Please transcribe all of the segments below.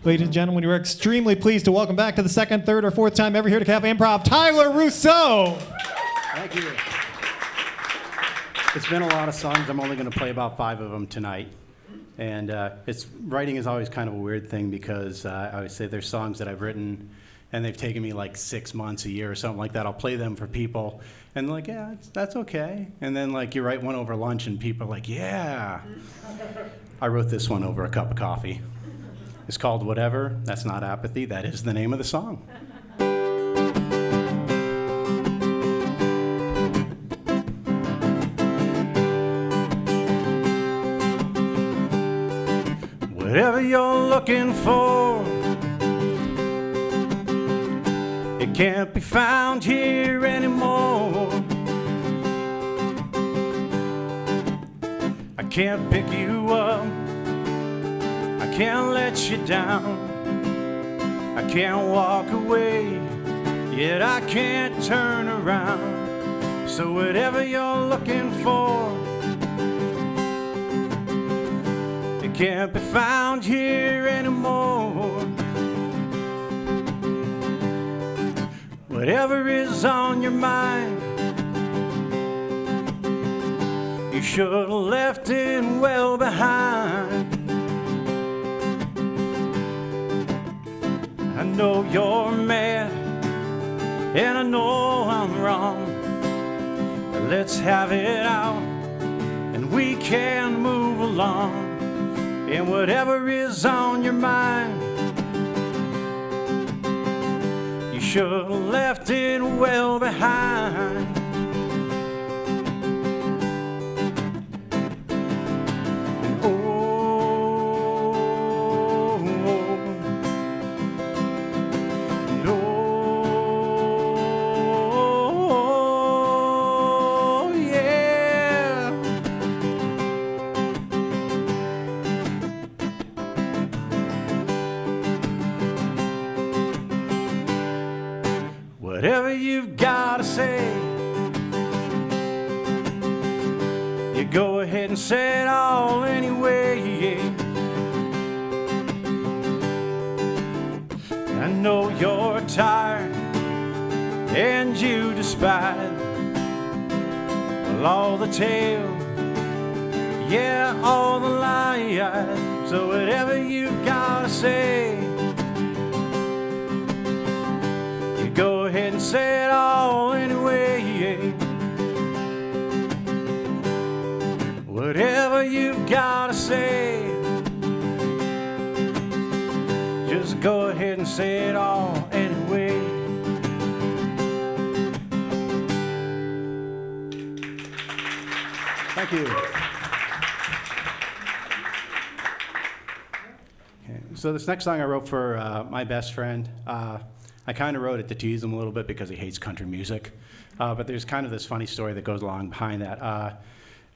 Ladies and gentlemen, we're extremely pleased to welcome back to the second, third, or fourth time ever here to Cafe Improv, Tyler Rousseau. Thank you. It's been a lot of songs. I'm only going to play about 5 of them tonight. And writing is always kind of a weird thing because I always say there's songs that I've written and they've taken me like 6 months, a year or something like that. I'll play them for people and they're like, yeah, that's okay. And then like you write one over lunch and people are like, yeah. I wrote this one over a cup of coffee. It's called Whatever. That's not apathy. That is the name of the song. Whatever you're looking for, it can't be found here anymore. I can't pick you up, I can't let you down. I can't walk away, yet I can't turn around. So whatever you're looking for, it can't be found here anymore. Whatever is on your mind, you should have left it well behind. I know you're mad, and I know I'm wrong. But let's have it out, and we can move along. And whatever is on your mind, you should have left it well behind. And yeah. Whatever you've got to say, you go ahead and say it all anyway. I know you're tired and you despise all the tale, yeah, all the lies. So whatever you've got to say, go ahead and say it all anyway. Whatever you've got to say, just go ahead and say it all anyway. Thank you. Okay, so this next song I wrote for my best friend. I kind of wrote it to tease him a little bit because he hates country music. But there's kind of this funny story that goes along behind that.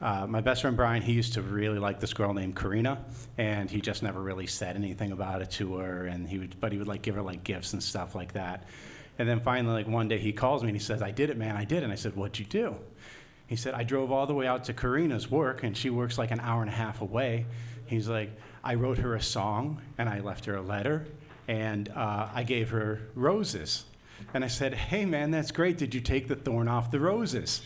My best friend Brian, he used to really like this girl named Karina, and he just never really said anything about it to her. And he would like give her like gifts and stuff like that. And then finally, like one day he calls me and he says, "I did it, man, I did." And I said, "What'd you do?" He said, "I drove all the way out to Karina's work, and she works like an hour and a half away." He's like, "I wrote her a song, and I left her a letter. And I gave her roses." And I said, "Hey, man, that's great. Did you take the thorn off the roses?"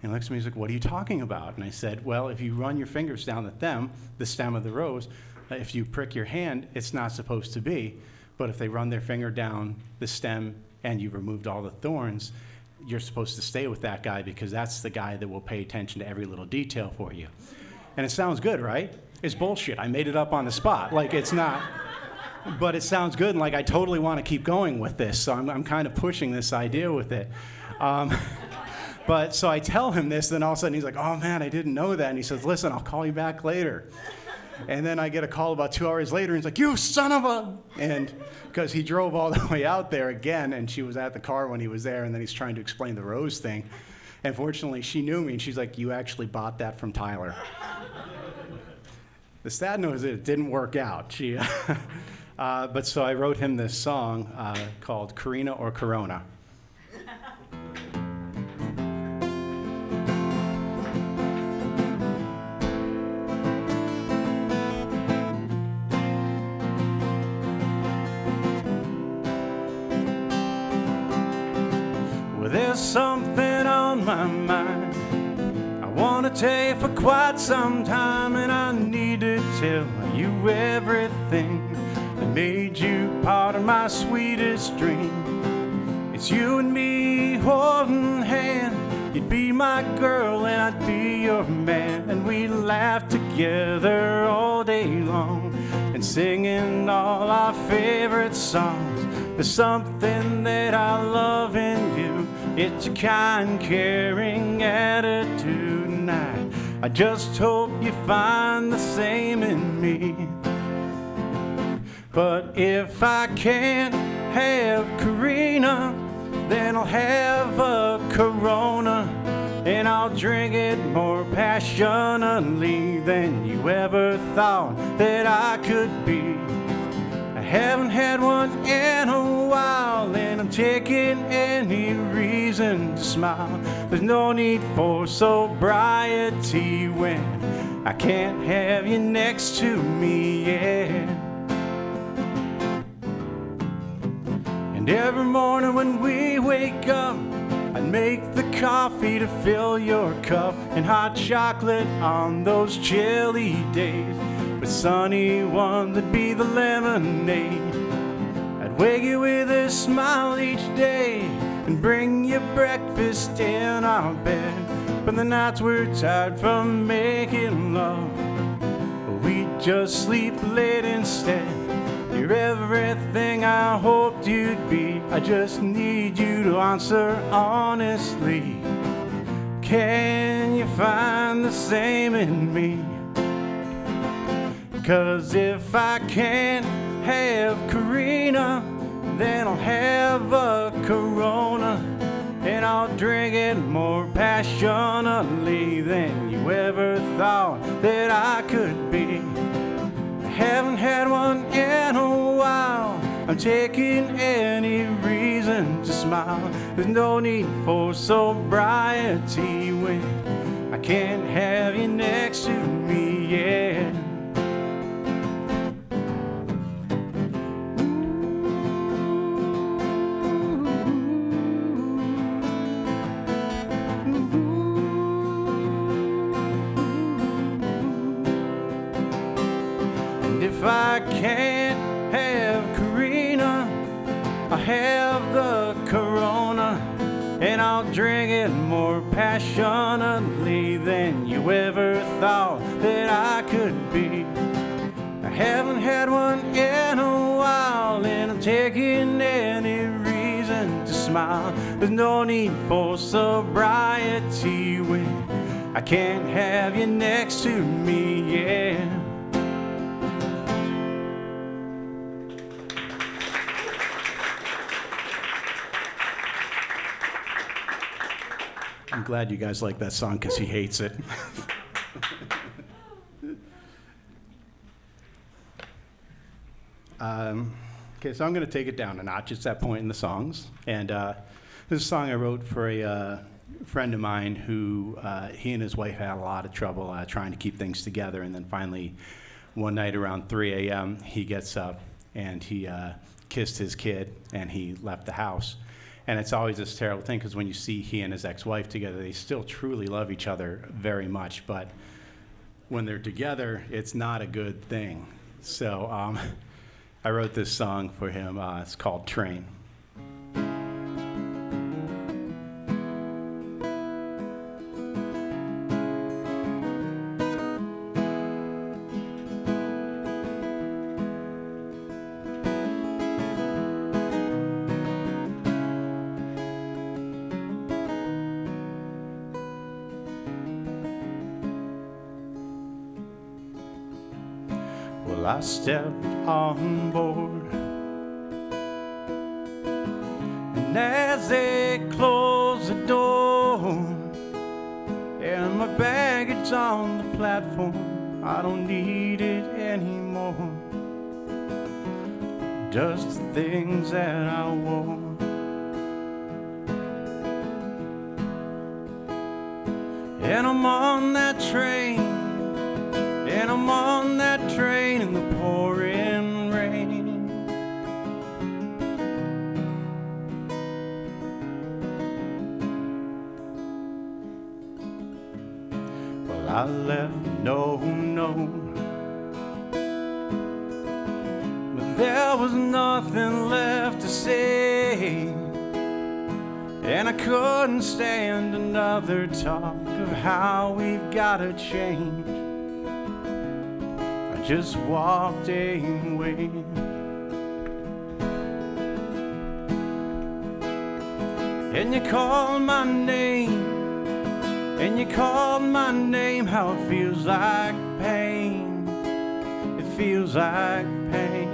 And he looks at me, he's like, "What are you talking about?" And I said, "Well, if you run your fingers down the stem of the rose, if you prick your hand, it's not supposed to be. But if they run their finger down the stem and you removed all the thorns, you're supposed to stay with that guy because that's the guy that will pay attention to every little detail for you." And it sounds good, right? It's bullshit. I made it up on the spot. Like, it's not... But it sounds good, and like I totally want to keep going with this, so I'm kind of pushing this idea with it. But so I tell him this, then all of a sudden he's like, "Oh man, I didn't know that." And he says, "Listen, I'll call you back later." And then I get a call about 2 hours later, and he's like, "You son of a..." And because he drove all the way out there again, and she was at the car when he was there, and then he's trying to explain the rose thing. And fortunately, she knew me, and she's like, "You actually bought that from Tyler." The sad news is it didn't work out. But so I wrote him this song called Karina or Corona. got something on my mind. I wanna tell you for quite some time, and I need to tell you everything that made you part of my sweetest dream. It's you and me holding hands. You'd be my girl and I'd be your man, and we'd laugh together all day long and singing all our favorite songs. There's something that I love in you. It's your kind, caring attitude, and I just hope you find the same in me. But if I can't have Karina, then I'll have a Corona, and I'll drink it more passionately than you ever thought that I could be. I haven't had one in a while, and I'm taking any reason to smile. There's no need for sobriety when I can't have you next to me, yeah. And every morning when we wake up, I'd make the coffee to fill your cup, and hot chocolate on those chilly days. But sunny ones would be the lemonade. I'd wake you with a smile each day and bring you breakfast in our bed. But the nights we're tired from making love, we'd just sleep late instead. You're everything I hoped you'd be. I just need you to answer honestly. Can you find the same in me? 'Cause if I can't have Karina, then I'll have a Corona, and I'll drink it more passionately than you ever thought that I could be. Haven't had one in a while. I'm taking any reason to smile. There's no need for sobriety when I can't have you next to me, yeah. If I can't have Karina, I'll have the Corona, and I'll drink it more passionately than you ever thought that I could be. I haven't had one in a while, and I'm taking any reason to smile. There's no need for sobriety when I can't have you next to me, yeah. I'm glad you guys like that song because he hates it. Okay, so I'm going to take it down a notch. It's that point in the songs. And this is a song I wrote for a friend of mine who he and his wife had a lot of trouble trying to keep things together. And then finally, one night around 3 a.m., he gets up and he kissed his kid and he left the house. And it's always this terrible thing because when you see he and his ex-wife together, they still truly love each other very much. But when they're together, it's not a good thing. So I wrote this song for him. It's called Train. Well, I stepped on board, and as they closed the door, and my baggage on the platform, I don't need it anymore. Just the things that I wore. And I'm on that train, and I'm on that train in the pouring rain. I left no note, but there was nothing left to say, and I couldn't stand another talk of how we've gotta change. I just walked away. And you called my name, and you called my name. How it feels like pain, it feels like pain.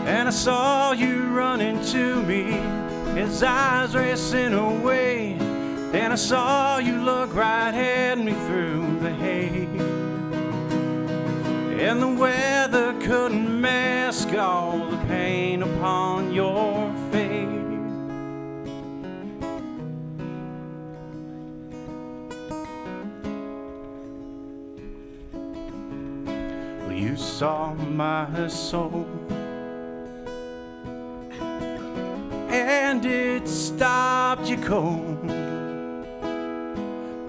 And I saw you running to me, his eyes racing away. Then I saw you look right at me through the haze, and the weather couldn't mask all the pain upon your face. Well, you saw my soul, and it stopped you cold.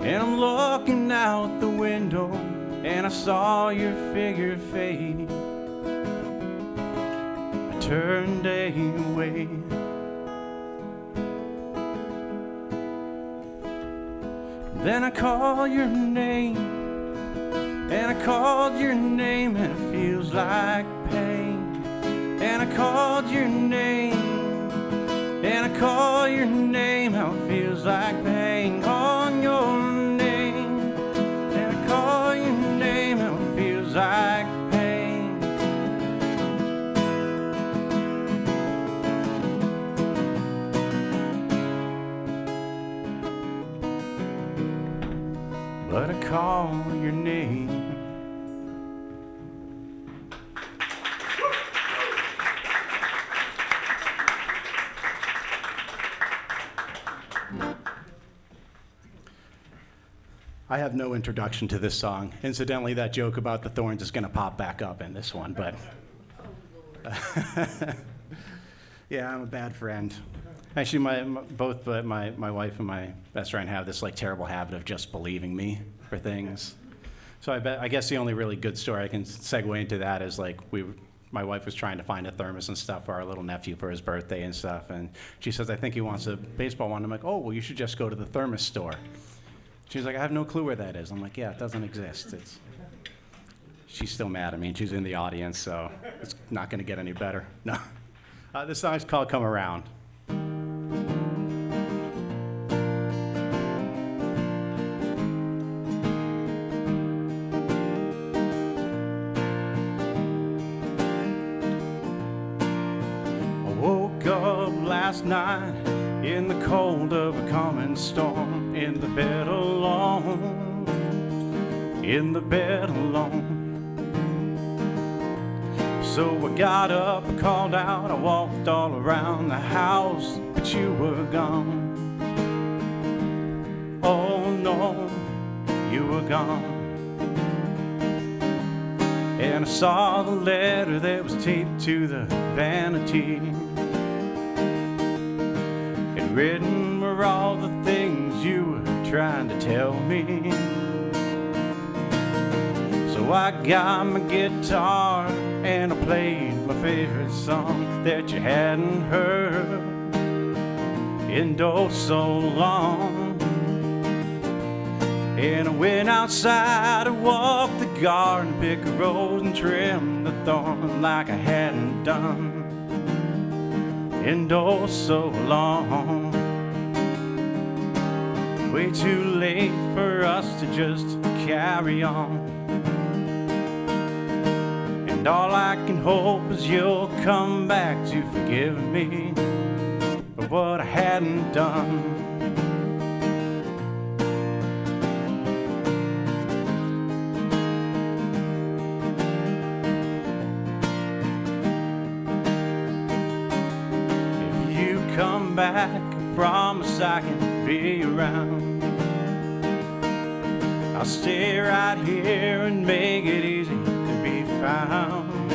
And I'm looking out the window, and I saw your figure fade. I turned away. Then I called your name, and I called your name, and it feels like pain. And I called your name, and I call your name, how it feels like pain. Calling your name, and I call your name, how it feels like pain. But I call your name. I have no introduction to this song. Incidentally, that joke about the thorns is going to pop back up in this one, but yeah, I'm a bad friend. Actually, both my wife and my best friend have this like terrible habit of just believing me for things. So I guess the only really good story I can segue into that is like my wife was trying to find a thermos and stuff for our little nephew for his birthday and stuff, and she says, I think he wants a baseball one. I'm like, oh, well, you should just go to the thermos store. She's like, I have no clue where that is. I'm like, yeah, it doesn't exist. She's still mad at me, and she's in the audience, so it's not going to get any better. No. This song's called Come Around. I woke up last night in the cold of a coming storm, in the bed alone, in the bed alone. So I got up, I called out, I walked all around the house, but you were gone. Oh no, you were gone. And I saw the letter that was taped to the vanity. Written were all the things you were trying to tell me. So I got my guitar and I played my favorite song that you hadn't heard in oh so long. And I went outside and walked the garden, picked a rose and trimmed the thorn like I hadn't done and oh so long. Way too late for us to just carry on. And all I can hope is you'll come back to forgive me for what I hadn't done. Come back, I promise I can be around. I'll stay right here and make it easy to be found.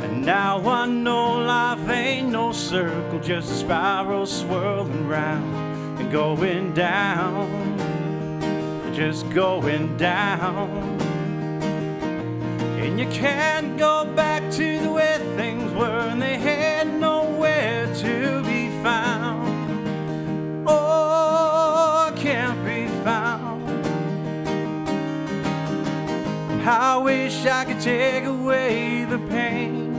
And now I know life ain't no circle, just a spiral swirling round and going down, just going down. And you can't go back to the way things were, and they had nowhere to be found. Oh, can't be found. I wish I could take away the pain.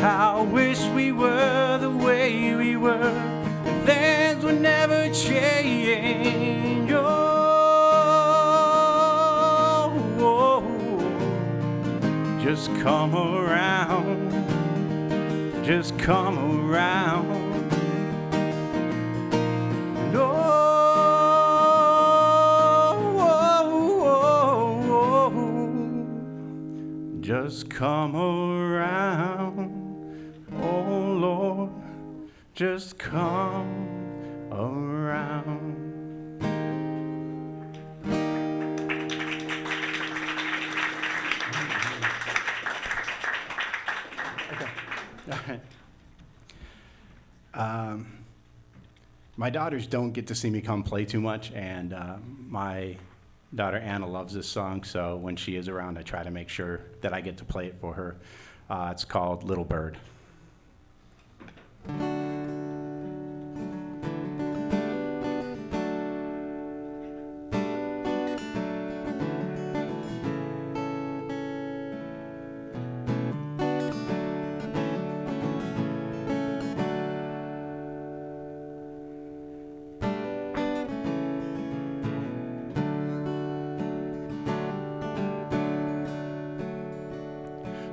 I wish we were the way we were, and things would never change. Oh, just come around, just come around. Just come around, oh Lord, just come around. Okay, all right. My daughters don't get to see me come play too much, and my daughter Anna loves this song, so when she is around, I try to make sure that I get to play it for her. It's called Little Bird.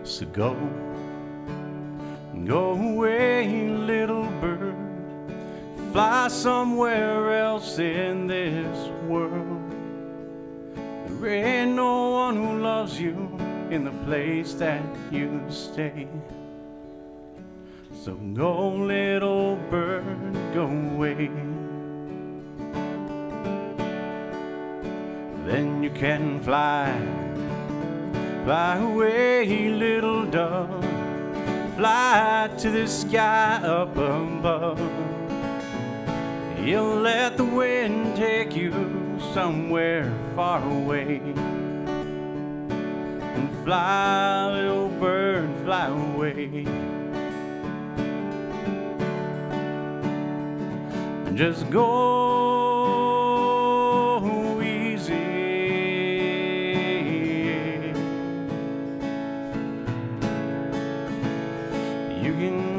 So go away, little bird, fly somewhere else in this world. There ain't no one who loves you in the place that you stay. So go, little bird, go away. Then you can fly away, little dove, fly to the sky up above. You'll let the wind take you somewhere far away. And fly, little bird, fly away. And just go you can